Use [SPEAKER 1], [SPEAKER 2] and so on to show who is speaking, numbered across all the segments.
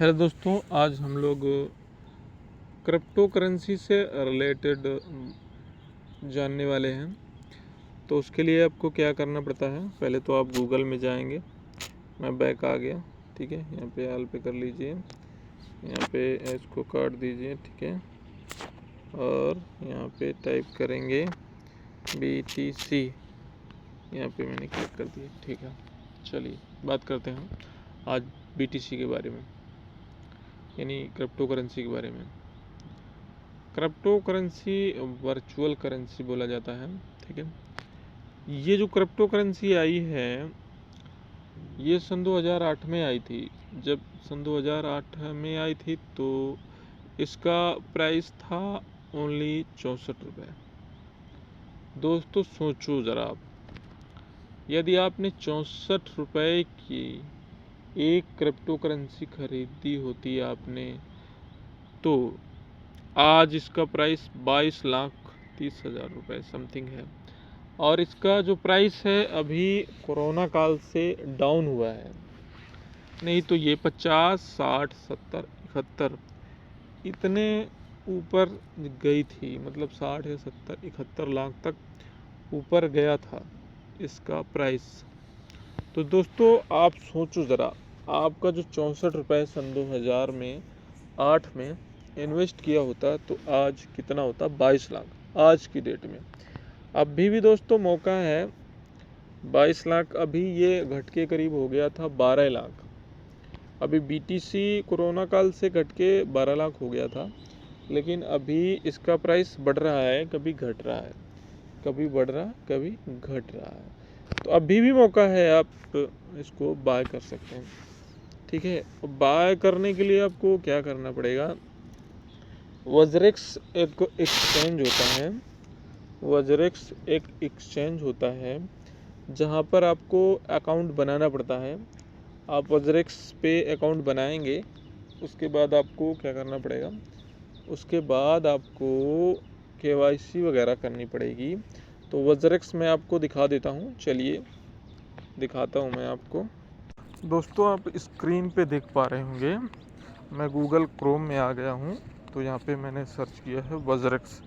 [SPEAKER 1] Hello दोस्तों, आज हम लोग क्रिप्टो करेंसी से रिलेटेड जानने वाले हैं। तो उसके लिए आपको क्या करना पड़ता है, पहले तो आप गूगल में जाएंगे। मैं बैक आ गया, ठीक है। यहाँ पे ऑल पे कर लीजिए, यहाँ पे इसको काट दीजिए, ठीक है। और यहाँ पे टाइप करेंगे BTC, यहाँ पे मैंने क्लिक कर दिया, ठीक है। चलिए बात करते हैं आज BTC के बारे में, यानी क्रिप्टो करेंसी के बारे में। क्रिप्टो करेंसी वर्चुअल करेंसी बोला जाता है, ठीक है। ये जो क्रिप्टो करेंसी आई है, ये सन 2008 में आई थी। जब सन 2008 में आई थी तो इसका प्राइस था ओनली 64 रुपये। दोस्तों सोचो ज़रा आप, यदि आपने 64 रुपये की एक क्रिप्टो करेंसी खरीदी होती आपने, तो आज इसका प्राइस 22,30,000 रुपये समथिंग है। और इसका जो प्राइस है अभी कोरोना काल से डाउन हुआ है, नहीं तो ये 50, 60, 70, 71 इतने ऊपर गई थी, मतलब 60 या 70, 71 लाख तक ऊपर गया था इसका प्राइस। तो दोस्तों आप सोचो ज़रा, आपका जो 64 रुपये सन 2008 में इन्वेस्ट किया होता तो आज कितना होता, 22 लाख आज की डेट में। अभी भी दोस्तों मौका है, 22 लाख अभी ये घट के करीब हो गया था 12 लाख। अभी BTC कोरोना काल से घट के 12 लाख हो गया था, लेकिन अभी इसका प्राइस बढ़ रहा है, कभी घट रहा है, कभी बढ़ रहा, कभी घट रहा है। तो अभी भी मौका है, आप इसको बाय कर सकते हैं, ठीक है। बाय करने के लिए आपको क्या करना पड़ेगा, वजरेक्स एक एक्सचेंज होता है, वजरेक्स एक एक्सचेंज होता है जहां पर आपको अकाउंट बनाना पड़ता है। आप वजरेक्स पे अकाउंट बनाएंगे, उसके बाद आपको क्या करना पड़ेगा, उसके बाद आपको KYC वगैरह करनी पड़ेगी। तो वजरेक्स मैं आपको दिखा देता हूँ, चलिए दिखाता हूँ मैं आपको। दोस्तों आप स्क्रीन पे देख पा रहे होंगे, मैं गूगल क्रोम में आ गया हूँ। तो यहाँ पे मैंने सर्च किया है वजरेक्स,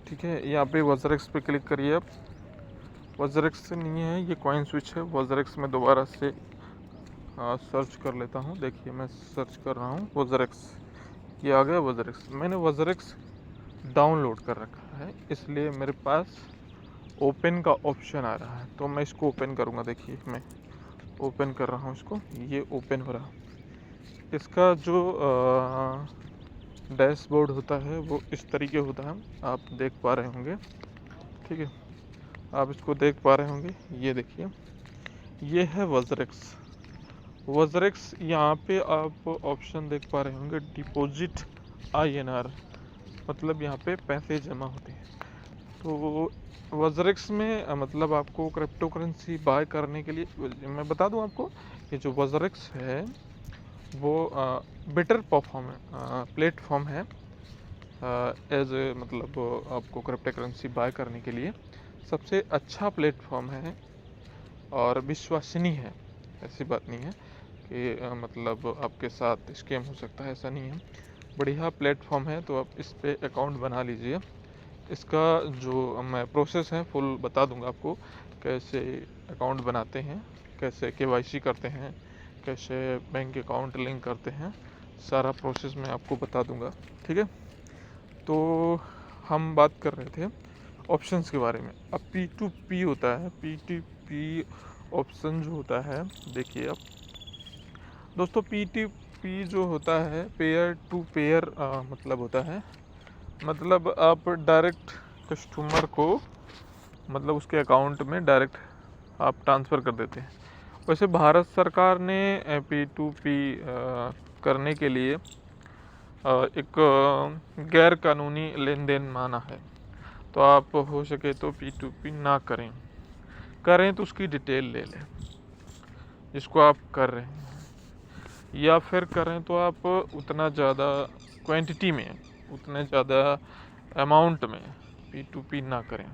[SPEAKER 1] ठीक है। यहाँ पे वजरेक्स पे क्लिक करिए आप। वजरेक्स से नहीं है, ये कॉइन स्विच है। वजरेक्स में दोबारा से सर्च कर लेता हूँ। देखिए मैं सर्च कर रहा हूँ वजरेक्स, ये आ गया वजरेक्स। मैंने वजरेक्स डाउनलोड कर रखा है, इसलिए मेरे पास ओपन का ऑप्शन आ रहा है। तो मैं इसको ओपन करूँगा, देखिए मैं ओपन कर रहा हूँ इसको, ये ओपन हो रहा। इसका जो डैशबोर्ड होता है वो इस तरीके होता है, आप देख पा रहे होंगे, ठीक है। आप इसको देख पा रहे होंगे, ये देखिए ये है वजरेक्स। वजरेक्स यहाँ पे आप ऑप्शन देख पा रहे होंगे, डिपॉजिट INR, मतलब यहाँ पे पैसे जमा होते हैं। तो वजरेक्स में मतलब आपको क्रिप्टो करेंसी बाय करने के लिए मैं बता दूं आपको, ये जो वजरेक्स है वो बेटर प्लेटफॉर्म है एज मतलब आपको क्रिप्टो करेंसी बाय करने के लिए सबसे अच्छा प्लेटफॉर्म है और विश्वसनीय है। ऐसी बात नहीं है कि मतलब आपके साथ स्कैम हो सकता है, ऐसा नहीं है। बढ़िया प्लेटफॉर्म है, तो आप इस पे अकाउंट बना लीजिए। इसका जो मैं प्रोसेस है फुल बता दूंगा आपको, कैसे अकाउंट बनाते हैं, कैसे KYC करते हैं, कैसे बैंक अकाउंट लिंक करते हैं, सारा प्रोसेस मैं आपको बता दूंगा, ठीक है। तो हम बात कर रहे थे ऑप्शंस के बारे में। अब P2P होता है, P2P ऑप्शन जो होता है, देखिए आप दोस्तों, P2P जो होता है पेयर टू पेयर मतलब होता है, मतलब आप डायरेक्ट कस्टमर को मतलब उसके अकाउंट में डायरेक्ट आप ट्रांसफ़र कर देते हैं। वैसे भारत सरकार ने P2P करने के लिए एक गैर कानूनी लेन देन माना है। तो आप हो सके तो P2P ना करें, करें तो उसकी डिटेल ले लें जिसको आप कर रहे हैं, या फिर करें तो आप उतना ज़्यादा क्वांटिटी में, उतने ज़्यादा अमाउंट में P2P ना करें,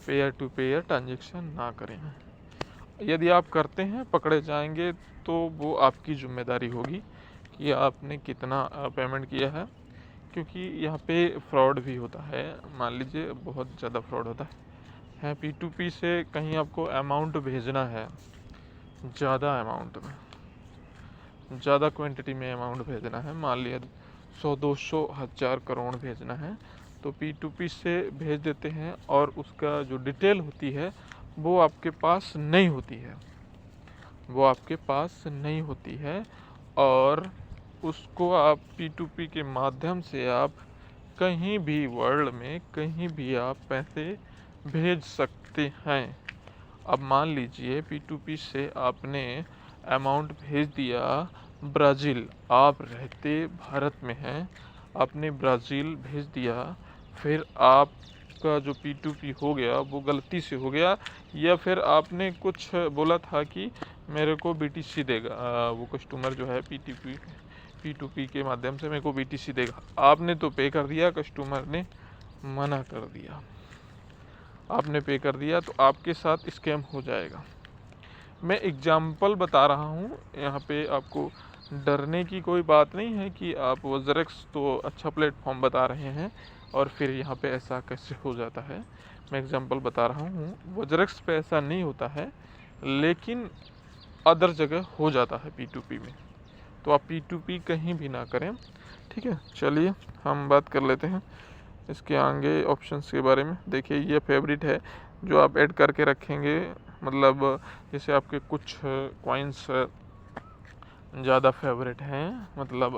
[SPEAKER 1] पेयर टू पेयर ट्रांजेक्शन ना करें। यदि आप करते हैं, पकड़े जाएंगे तो वो आपकी जिम्मेदारी होगी, कि आपने कितना पेमेंट किया है, क्योंकि यहाँ पे फ्रॉड भी होता है। मान लीजिए बहुत ज़्यादा फ्रॉड होता है P2P से। कहीं आपको अमाउंट भेजना है ज़्यादा अमाउंट में, ज़्यादा क्वांटिटी में अमाउंट भेजना है, मान लिया 100, 200, 1000 करोड़ भेजना है, तो P2P से भेज देते हैं और उसका जो डिटेल होती है वो आपके पास नहीं होती है, वो आपके पास नहीं होती है। और उसको आप P2P के माध्यम से आप कहीं भी वर्ल्ड में कहीं भी आप पैसे भेज सकते हैं। अब मान लीजिए P2P से आपने अमाउंट भेज दिया ब्राज़ील, आप रहते भारत में हैं, आपने ब्राज़ील भेज दिया, फिर आपका जो P2P हो गया वो गलती से हो गया, या फिर आपने कुछ बोला था कि मेरे को BTC देगा, वो कस्टमर जो है P2P के माध्यम से मेरे को BTC देगा, आपने तो पे कर दिया, कस्टमर ने मना कर दिया, आपने पे कर दिया, तो आपके साथ स्कैम हो जाएगा। मैं एग्जाम्पल बता रहा हूँ, यहाँ पे आपको डरने की कोई बात नहीं है कि आप वज़रेक्स तो अच्छा प्लेटफॉर्म बता रहे हैं और फिर यहाँ पे ऐसा कैसे हो जाता है। मैं एग्जाम्पल बता रहा हूँ, वज़रेक्स पे ऐसा नहीं होता है, लेकिन अदर जगह हो जाता है P2P में, तो आप P2P कहीं भी ना करें। ठीक है, चलिए हम बात कर लेते हैं इसके आगे ऑप्शंस के बारे में। देखिए ये फेवरेट है जो आप ऐड करके रखेंगे, मतलब जैसे आपके कुछ कॉइन्स ज़्यादा फेवरेट हैं, मतलब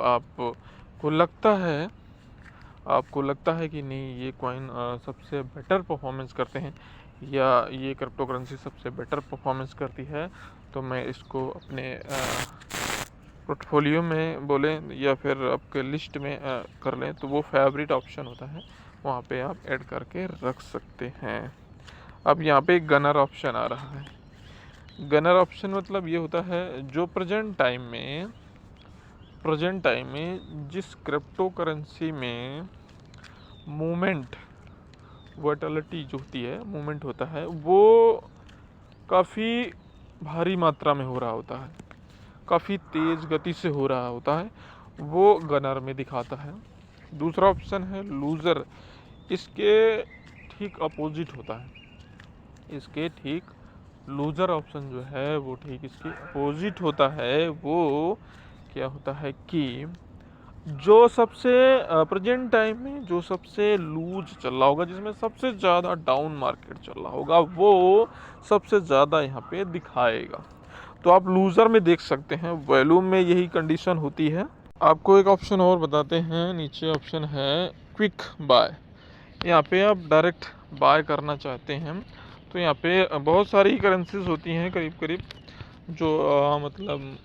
[SPEAKER 1] आपको लगता है कि नहीं ये कॉइन सबसे बेटर परफॉर्मेंस करते हैं, या ये क्रिप्टो करेंसी सबसे बेटर परफॉर्मेंस करती है, तो मैं इसको अपने पोर्टफोलियो में बोलें या फिर आपके लिस्ट में कर लें, तो वो फेवरेट ऑप्शन होता है, वहाँ पे आप ऐड करके रख सकते हैं। अब यहाँ पे गनर ऑप्शन आ रहा है। गनर ऑप्शन मतलब ये होता है जो प्रेजेंट टाइम में जिस क्रिप्टो करेंसी में मूवमेंट, वोलेटिलिटी जो होती है, मूवमेंट होता है, वो काफ़ी भारी मात्रा में हो रहा होता है, काफ़ी तेज़ गति से हो रहा होता है, वो गनर में दिखाता है। दूसरा ऑप्शन है लूज़र, इसके ठीक अपोजिट होता है, इसके ठीक लूज़र ऑप्शन जो है वो ठीक इसके अपोजिट होता है। वो क्या होता है कि जो सबसे प्रेजेंट टाइम में जो सबसे लूज चल रहा होगा, जिसमें सबसे ज़्यादा डाउन मार्केट चल रहा होगा, वो सबसे ज़्यादा यहाँ पे दिखाएगा। तो आप लूज़र में देख सकते हैं, वैल्यू में यही कंडीशन होती है। आपको एक ऑप्शन और बताते हैं, नीचे ऑप्शन है क्विक बाय। यहाँ पे आप डायरेक्ट बाय करना चाहते हैं, तो यहाँ पे बहुत सारी करेंसीज होती हैं करीब करीब जो मतलब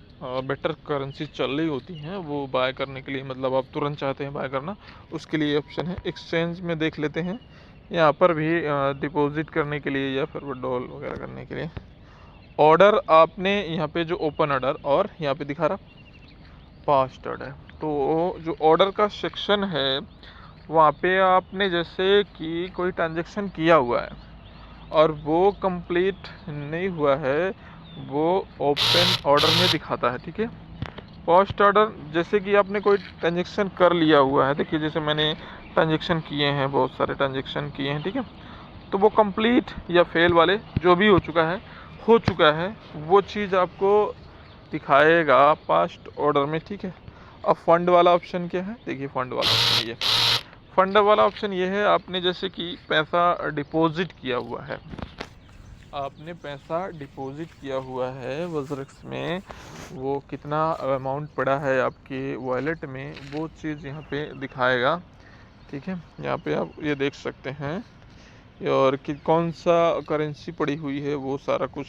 [SPEAKER 1] बेटर करेंसी चल रही होती हैं, वो बाय करने के लिए, मतलब आप तुरंत चाहते हैं बाय करना, उसके लिए ऑप्शन है। एक्सचेंज में देख लेते हैं, यहाँ पर भी डिपॉजिट करने के लिए या फिर विड्रॉल वगैरह करने के लिए। ऑर्डर आपने यहाँ पे जो ओपन ऑर्डर और यहाँ पे दिखा रहा पास्ट ऑर्डर, तो जो ऑर्डर का सेक्शन है वहाँ पे आपने जैसे कि कोई ट्रांजेक्शन किया हुआ है और वो कंप्लीट नहीं हुआ है, वो ओपन ऑर्डर में दिखाता है। ठीक है, पोस्ट ऑर्डर जैसे कि आपने कोई ट्रांजेक्शन कर लिया हुआ है, देखिए जैसे मैंने ट्रांजेक्शन किए हैं, बहुत सारे ट्रांजेक्शन किए हैं, ठीक है, तो वो कंप्लीट या फेल वाले जो भी हो चुका है वो चीज़ आपको दिखाएगा पास्ट ऑर्डर में। ठीक है, अब फंड वाला ऑप्शन क्या है, देखिए फंड वाला ऑप्शन ये है, आपने जैसे कि पैसा डिपॉजिट किया हुआ है, आपने पैसा डिपॉजिट किया हुआ है वज़रेक्स में, वो कितना अमाउंट पड़ा है आपके वॉलेट में, वो चीज़ यहाँ पे दिखाएगा। ठीक है, यहाँ पे आप ये देख सकते हैं, और कि कौन सा करेंसी पड़ी हुई है वो सारा कुछ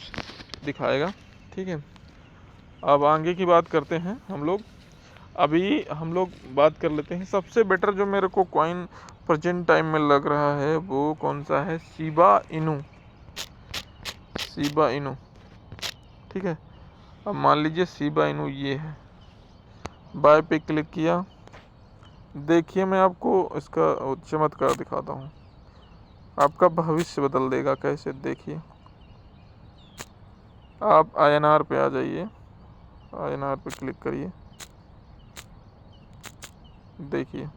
[SPEAKER 1] दिखाएगा। ठीक है, अब आगे की बात करते हैं हम लोग। अभी हम लोग बात कर लेते हैं सबसे बेटर जो मेरे को कॉइन प्रेजेंट टाइम में लग रहा है वो कौन सा है, शिबा इनू। ठीक है, अब मान लीजिए शिबा इनू ये है, बाय पे क्लिक किया, देखिए मैं आपको इसका चमत्कार दिखाता हूँ, आपका भविष्य बदल देगा कैसे। देखिए आप INR पे आ जाइए, INR पे क्लिक करिए, देखिए,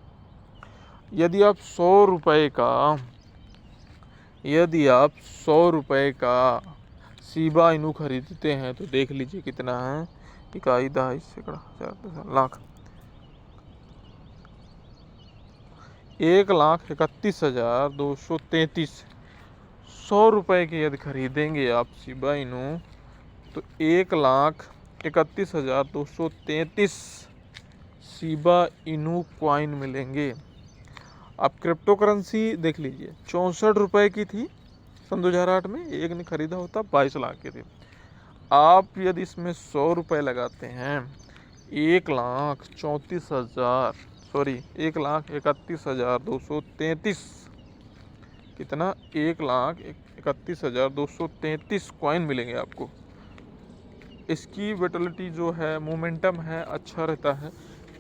[SPEAKER 1] यदि आप 100 का शिबा इनू खरीदते हैं तो देख लीजिए कितना है। इकाई, दहाई, सैकड़ा, हजार, दस, लाख। 1,31,233। 100 के यदि खरीदेंगे आप शिबा इनू तो 1,31,233 शिबा इनू कॉइन मिलेंगे। आप क्रिप्टो करेंसी देख लीजिए, 64 की थी सन 2008 में, एक ने खरीदा होता 22 लाख के थे। आप यदि इसमें 100 लगाते हैं, 1,31,233 कितना, 1,31,233 कॉइन मिलेंगे आपको। इसकी विटलिटी जो है, मोमेंटम है, अच्छा रहता है,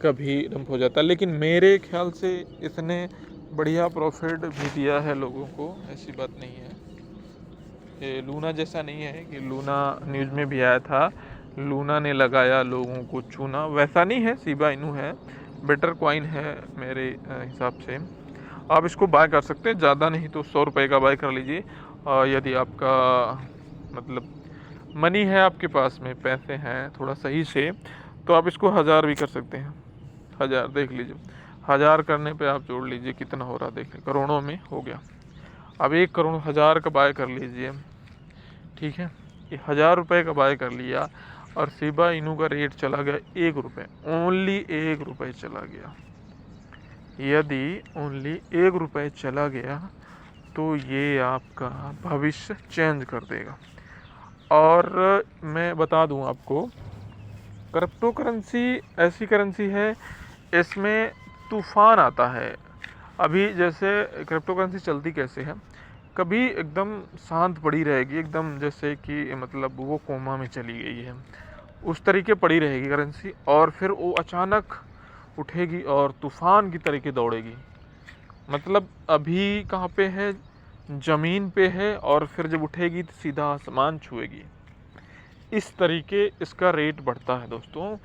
[SPEAKER 1] कभी डंप हो जाता है, लेकिन मेरे ख्याल से इसने बढ़िया प्रॉफिट भी दिया है लोगों को, ऐसी बात नहीं है। ये लूना जैसा नहीं है कि लूना न्यूज़ में भी आया था, लूना ने लगाया लोगों को चूना, वैसा नहीं है। शिबा इनू है, बेटर कॉइन है मेरे हिसाब से। आप इसको बाय कर सकते हैं, ज़्यादा नहीं तो 100 का बाय कर लीजिए। यदि आपका मतलब मनी है, आपके पास में पैसे हैं थोड़ा सही से, तो आप इसको 1000 भी कर सकते हैं। 1000 देख लीजिए, 1000 करने पे आप जोड़ लीजिए कितना हो रहा, देखिए करोड़ों में हो गया। अब 1 करोड़ 1000 का बाय कर लीजिए, ठीक है। ये 1000 का बाय कर लिया और शिबा इनू का रेट चला गया 1 रुपये, ओनली 1 रुपये चला गया। यदि ओनली 1 रुपये चला गया तो ये आपका भविष्य चेंज कर देगा। और मैं बता दूं आपको, क्रिप्टो करेंसी ऐसी करेंसी है, इसमें तूफान आता है। अभी जैसे क्रिप्टो करेंसी चलती कैसे है, कभी एकदम शांत पड़ी रहेगी, एकदम जैसे कि मतलब वो कोमा में चली गई है, उस तरीके पड़ी रहेगी करेंसी, और फिर वो अचानक उठेगी और तूफान की तरीके दौड़ेगी। मतलब अभी कहाँ पे है, ज़मीन पे है, और फिर जब उठेगी तो सीधा आसमान छुएगी। इस तरीके इसका रेट बढ़ता है दोस्तों,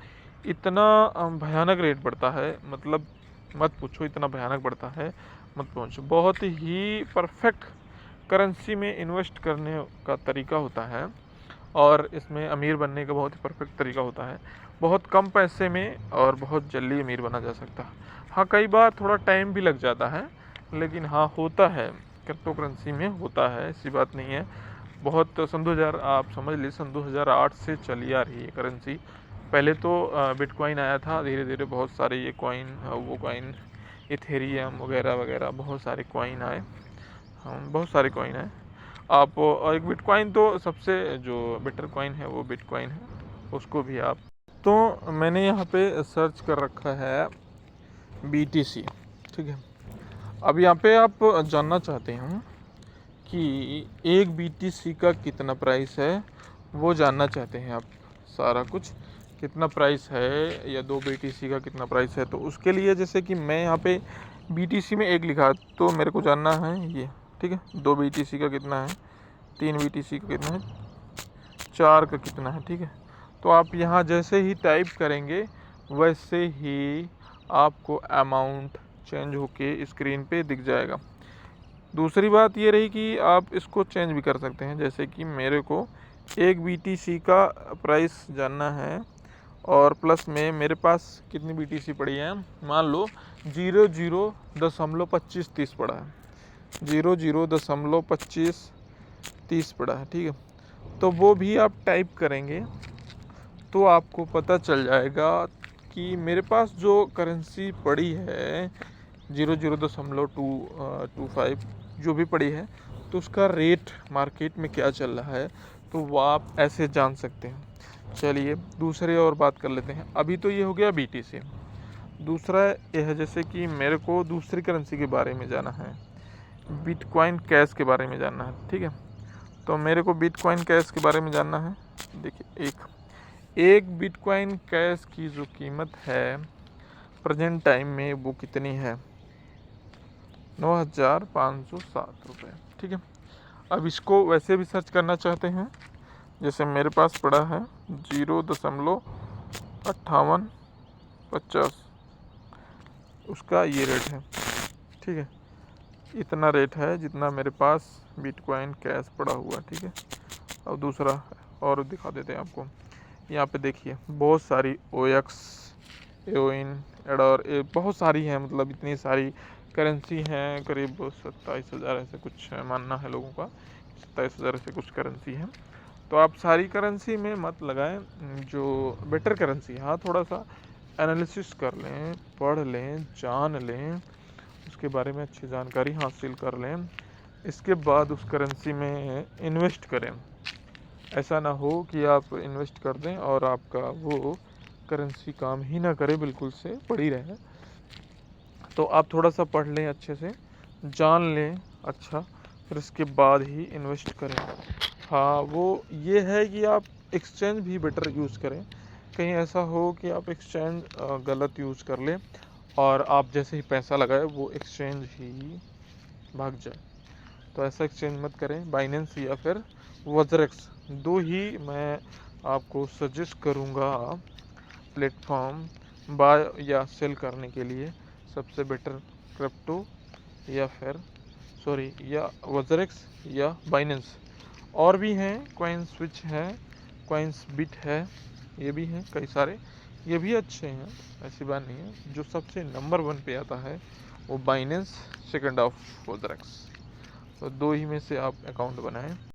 [SPEAKER 1] इतना भयानक रेट बढ़ता है, मतलब मत पूछो, इतना भयानक बढ़ता है, मत पूछो। बहुत ही परफेक्ट करेंसी में इन्वेस्ट करने का तरीका होता है, और इसमें अमीर बनने का बहुत ही परफेक्ट तरीका होता है। बहुत कम पैसे में और बहुत जल्दी अमीर बना जा सकता है। हाँ, कई बार थोड़ा टाइम भी लग जाता है, लेकिन हाँ होता है, क्रिप्टो करेंसी में होता है, ऐसी बात नहीं है। बहुत सन 2000 आप समझ लीजिए, सन 2008 से चली आ रही है करेंसी। पहले तो बिटकॉइन आया था, धीरे धीरे बहुत सारे ये कॉइन, वो कॉइन, इथेरियम वगैरह वगैरह बहुत सारे कॉइन आए, बहुत सारे कॉइन आए। आप एक बिटकॉइन तो सबसे जो बेटर कॉइन है वो बिटकॉइन है, उसको भी आप, तो मैंने यहाँ पे सर्च कर रखा है BTC, ठीक है। अब यहाँ पे आप जानना चाहते हैं कि एक BTC का कितना प्राइस है, वो जानना चाहते हैं आप, सारा कुछ कितना प्राइस है, या 2 BTC का कितना प्राइस है। तो उसके लिए जैसे कि मैं यहाँ पे BTC में 1 लिखा, तो मेरे को जानना है ये, ठीक है। 2 BTC का कितना है, 3 BTC का कितना है, 4 का कितना है, ठीक है। तो आप यहाँ जैसे ही टाइप करेंगे वैसे ही आपको अमाउंट चेंज होके स्क्रीन पे दिख जाएगा। दूसरी बात ये रही कि आप इसको चेंज भी कर सकते हैं, जैसे कि मेरे को 1 BTC का प्राइस जानना है, और प्लस में मेरे पास कितनी BTC पड़ी है, मान लो 00.2530 पड़ा है, 00.2530 पड़ा है, ठीक है। तो वो भी आप टाइप करेंगे तो आपको पता चल जाएगा कि मेरे पास जो करेंसी पड़ी है 00.225 जो भी पड़ी है, तो उसका रेट मार्केट में क्या चल रहा है, तो वो आप ऐसे जान सकते हैं। चलिए दूसरे और बात कर लेते हैं। अभी तो ये हो गया BTC। दूसरा यह है, जैसे कि मेरे को दूसरी करेंसी के बारे में जाना है, बिटकॉइन कैश के बारे में जानना है, ठीक है। तो मेरे को बिटकॉइन कैश के बारे में जानना है। देखिए, एक बिटकॉइन कैश की जो कीमत है प्रेजेंट टाइम में वो कितनी है, 9,507 रुपये, ठीक है। अब इसको वैसे भी सर्च करना चाहते हैं, जैसे मेरे पास पड़ा है 0.5850, उसका ये रेट है, ठीक है। इतना रेट है जितना मेरे पास बिटकॉइन कैश पड़ा हुआ, ठीक है। अब दूसरा और दिखा देते हैं आपको। यहाँ पे देखिए बहुत सारी OX, एओइन, एडोर, बहुत सारी हैं, मतलब इतनी सारी करेंसी हैं, करीब 27,000 ऐसे कुछ है, मानना है लोगों का 27,000 ऐसे कुछ करेंसी है। तो आप सारी करेंसी में मत लगाएं, जो बेटर करेंसी है, हाँ थोड़ा सा एनालिसिस कर लें, पढ़ लें, जान लें, उसके बारे में अच्छी जानकारी हासिल कर लें, इसके बाद उस करेंसी में इन्वेस्ट करें। ऐसा ना हो कि आप इन्वेस्ट कर दें और आपका वो करेंसी काम ही ना करे, बिल्कुल से पड़ी रहे। तो आप थोड़ा सा पढ़ लें, अच्छे से जान लें, अच्छा, फिर इसके बाद ही इन्वेस्ट करें। हाँ वो ये है कि आप एक्सचेंज भी बेटर यूज़ करें, कहीं ऐसा हो कि आप एक्सचेंज गलत यूज़ कर लें और आप जैसे ही पैसा लगाए वो एक्सचेंज ही भाग जाए। तो ऐसा एक्सचेंज मत करें। बाइनेंस या फिर वजरेक्स, दो ही मैं आपको सजेस्ट करूँगा प्लेटफॉर्म बाय या सेल करने के लिए। सबसे बेटर क्रिप्टो या फिर या वजरेक्स या बाइनेंस। और भी हैं, कॉइन स्विच है, कॉइन्स बिट है, ये भी हैं कई सारे, ये भी अच्छे हैं, ऐसी बात नहीं है। जो सबसे नंबर 1 पे आता है वो बाइनेंस, सेकंड ऑफ वजरेक्स। तो दो ही में से आप अकाउंट बनाएं।